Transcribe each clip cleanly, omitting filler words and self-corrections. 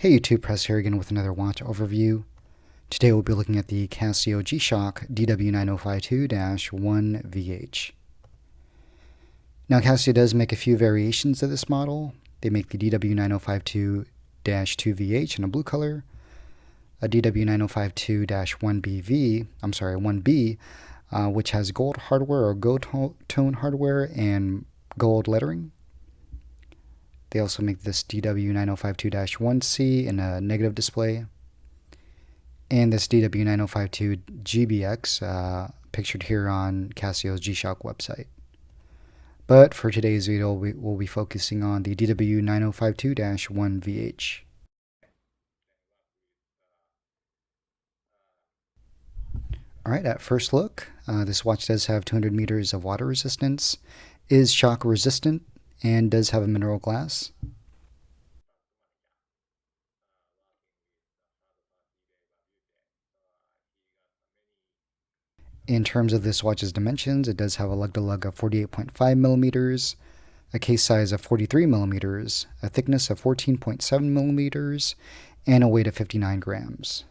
Hey YouTube, Press here again with another watch overview. Today we'll be looking at the Casio G-Shock DW9052-1VH. Now Casio does make a few variations of this model. They make the DW9052-2VH in a blue color, a DW9052-1B, which has gold hardware or gold tone hardware and gold lettering. They also make this DW9052-1C in a negative display, and this DW9052GBX pictured here on Casio's G-Shock website. But for today's video, we'll be focusing on the DW9052-1VH. Alright, at first look, this watch does have 200 meters of water resistance, is shock resistant, and does have a mineral glass. In terms of this watch's dimensions, it does have a lug-to-lug of 48.5 millimeters, a case size of 43 millimeters, a thickness of 14.7 millimeters, and a weight of 59 grams.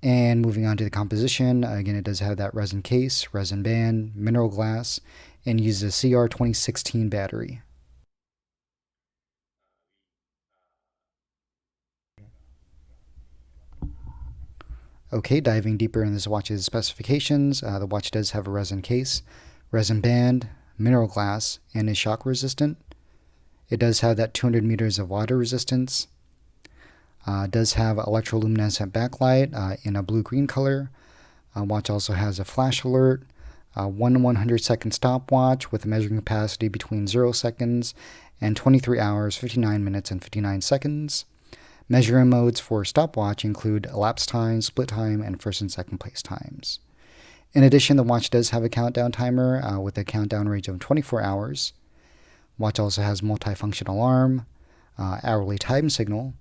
And moving on to the composition, again, it does have that resin case, resin band, mineral glass, and uses a CR2016 battery. Okay, diving deeper in this watch's specifications, the watch does have a resin case, resin band, mineral glass, and is shock resistant. It does have that 200 meters of water resistance. Does have electroluminescent backlight in a blue-green color. Watch also has a flash alert, 1/100-second stopwatch with a measuring capacity between 0 seconds and 23 hours, 59 minutes, and 59 seconds. Measuring modes for stopwatch include elapsed time, split time, and first and second place times. In addition, the watch does have a countdown timer with a countdown range of 24 hours. Watch also has multifunction alarm, hourly time signal,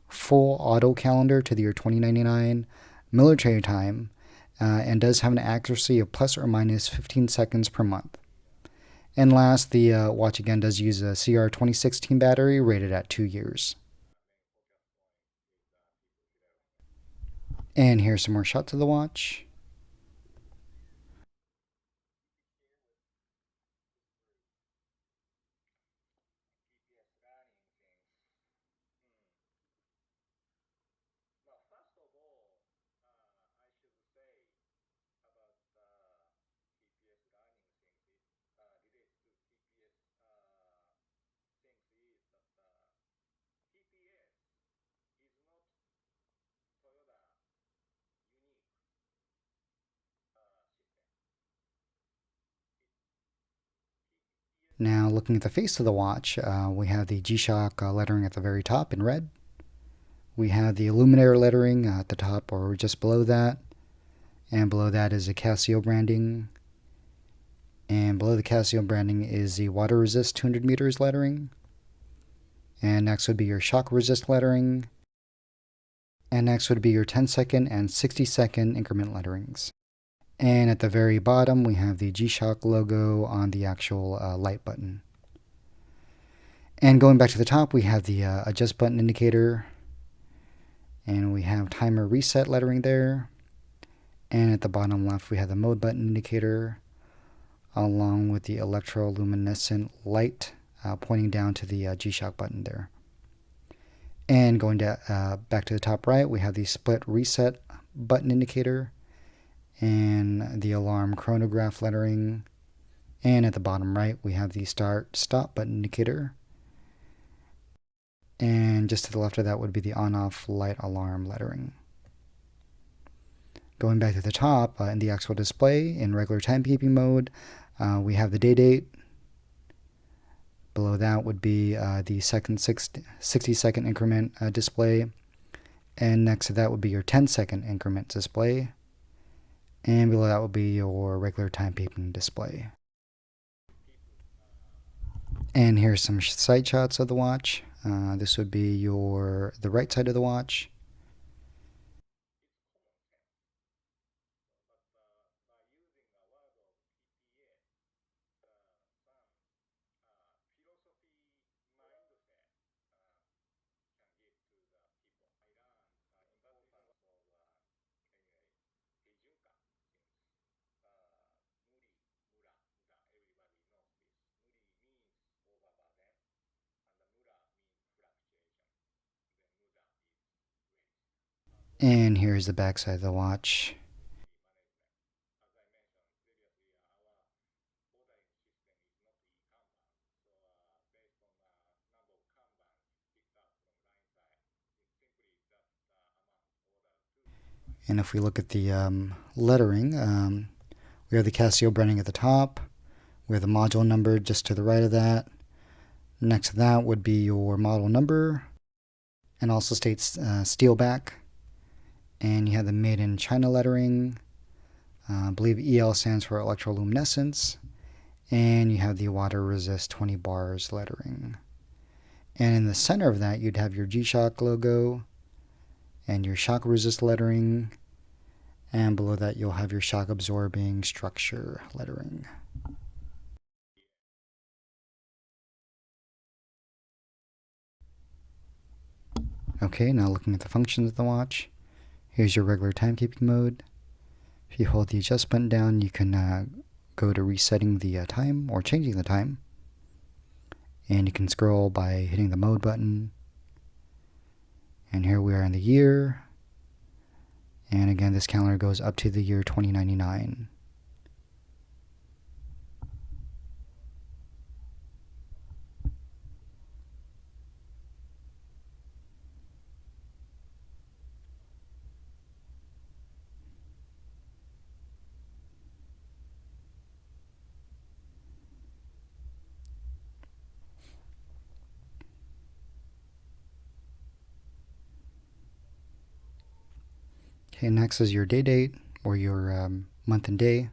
full auto calendar to the year 2099, military time, and does have an accuracy of plus or minus 15 seconds per month. And last, the watch again does use a CR2016 battery rated at 2 years. And here's some more shots of the watch. Now looking at the face of the watch, we have the G-Shock lettering at the very top in red. We have the Illuminator lettering at the top or just below that. And below that is a Casio branding. And below the Casio branding is the water resist 200 meters lettering. And next would be your shock resist lettering. And next would be your 10-second and 60-second increment letterings. And at the very bottom, we have the G-Shock logo on the actual light button. And going back to the top, we have the adjust button indicator. And we have timer reset lettering there. And at the bottom left, we have the mode button indicator, along with the electroluminescent light pointing down to the G-Shock button there. And going back to the top right, we have the split reset button indicator and the alarm chronograph lettering. And at the bottom right, we have the start stop button indicator. And just to the left of that would be the on-off light alarm lettering. Going back to the top, in the actual display, in regular timekeeping mode, we have the date. Below that would be the 60-second increment display. And next to that would be your 10-second increment display. And below that would be your regular timekeeping display. And here's some side shots of the watch. This would be the right side of the watch. And here's the back side of the watch. And if we look at the lettering, we have the Casio branding at the top. We have the module number just to the right of that. Next to that would be your model number, and also states steel back. And you have the made in China lettering. I believe EL stands for electroluminescence. And you have the water resist 20 bars lettering. And in the center of that, you'd have your G-Shock logo and your shock resist lettering. And below that, you'll have your shock absorbing structure lettering. Okay, now looking at the functions of the watch. Here's your regular timekeeping mode. If you hold the adjust button down, you can go to resetting the time or changing the time. And you can scroll by hitting the mode button. And here we are in the year. And again, this calendar goes up to the year 2099. Okay, next is your day date or your month and day.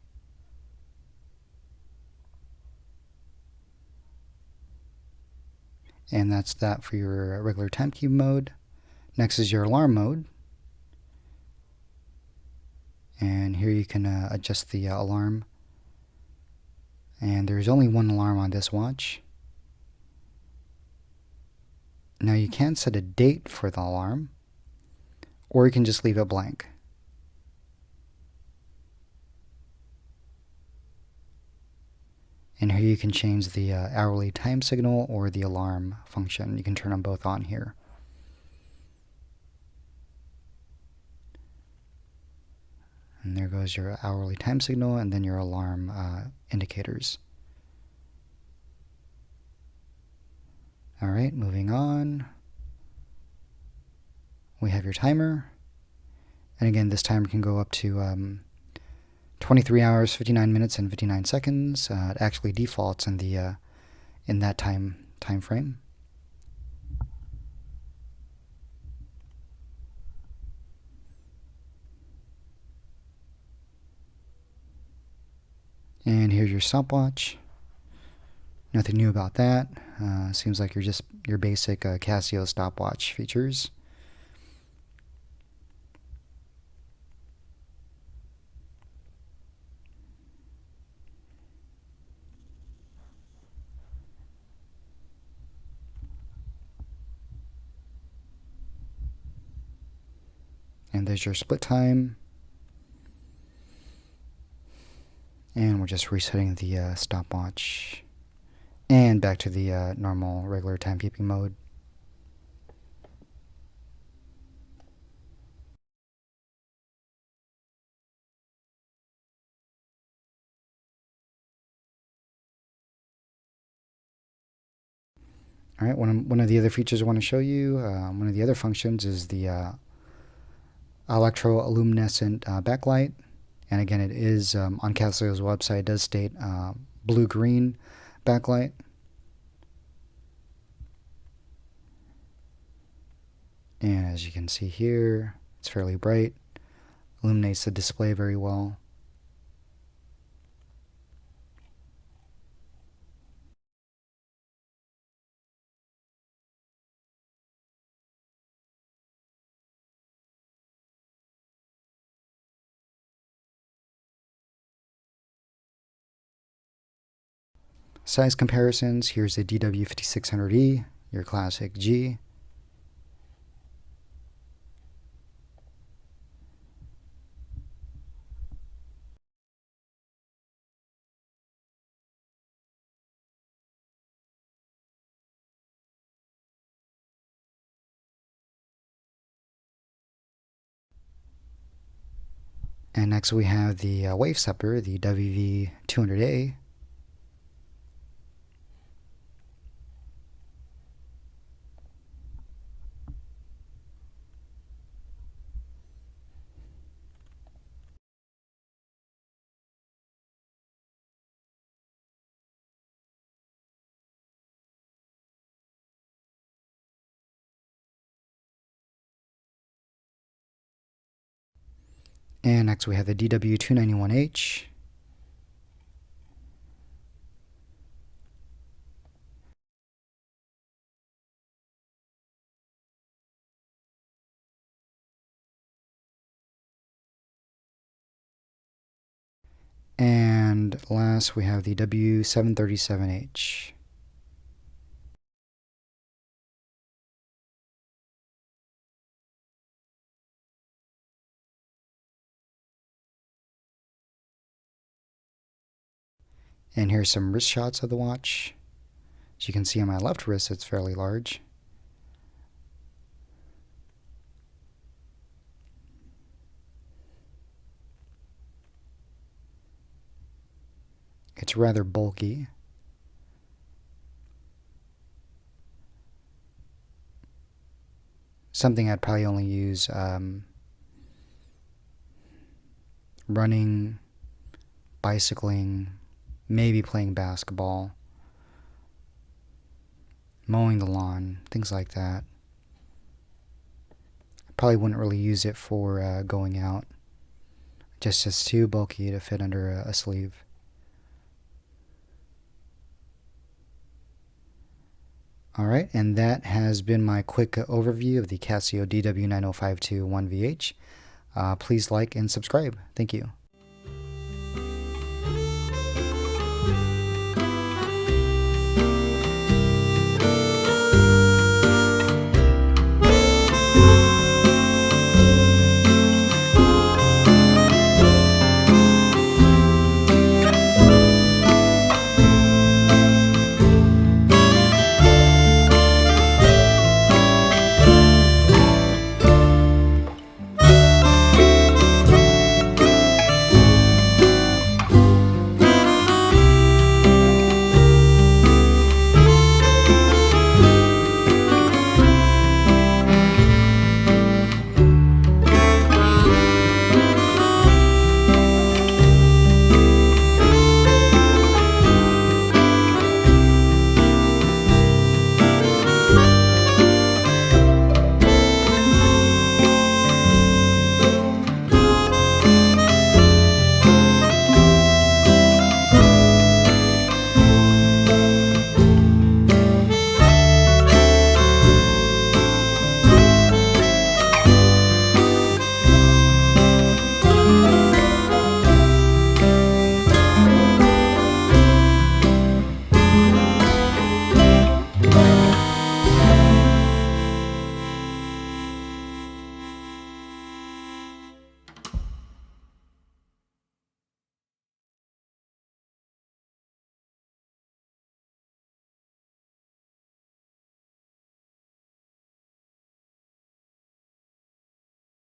And that's that for your regular timekeeping mode. Next is your alarm mode. And here you can adjust the alarm. And there's only one alarm on this watch. Now you can set a date for the alarm, or you can just leave it blank. And here you can change the hourly time signal or the alarm function. You can turn them both on here. And there goes your hourly time signal and then your alarm indicators. Alright, moving on. We have your timer. And again, this timer can go up to 23 hours, 59 minutes, and 59 seconds. It actually defaults in the in that time frame. And here's your stopwatch. Nothing new about that. Seems like you're just your basic Casio stopwatch features. And there's your split time. And we're just resetting the stopwatch. And back to the normal regular timekeeping mode. All right, one of the other features I want to show you, one of the other functions is the electroluminescent backlight. And again, it is on Casio's website, it does state blue-green backlight. And as you can see here, it's fairly bright, illuminates the display very well. Size comparisons, here's the DW5600E, your classic G. And next we have the wave stepper, the WV200A. And next we have the DW291H. And last we have the W737H. And here's some wrist shots of the watch. As you can see on my left wrist, it's fairly large. It's rather bulky. Something I'd probably only use running, bicycling, maybe playing basketball, mowing the lawn, things like that. I probably wouldn't really use it for going out. Just it's too bulky to fit under a sleeve. Alright, and that has been my quick overview of the Casio DW9052-1VH. Please like and subscribe. Thank you.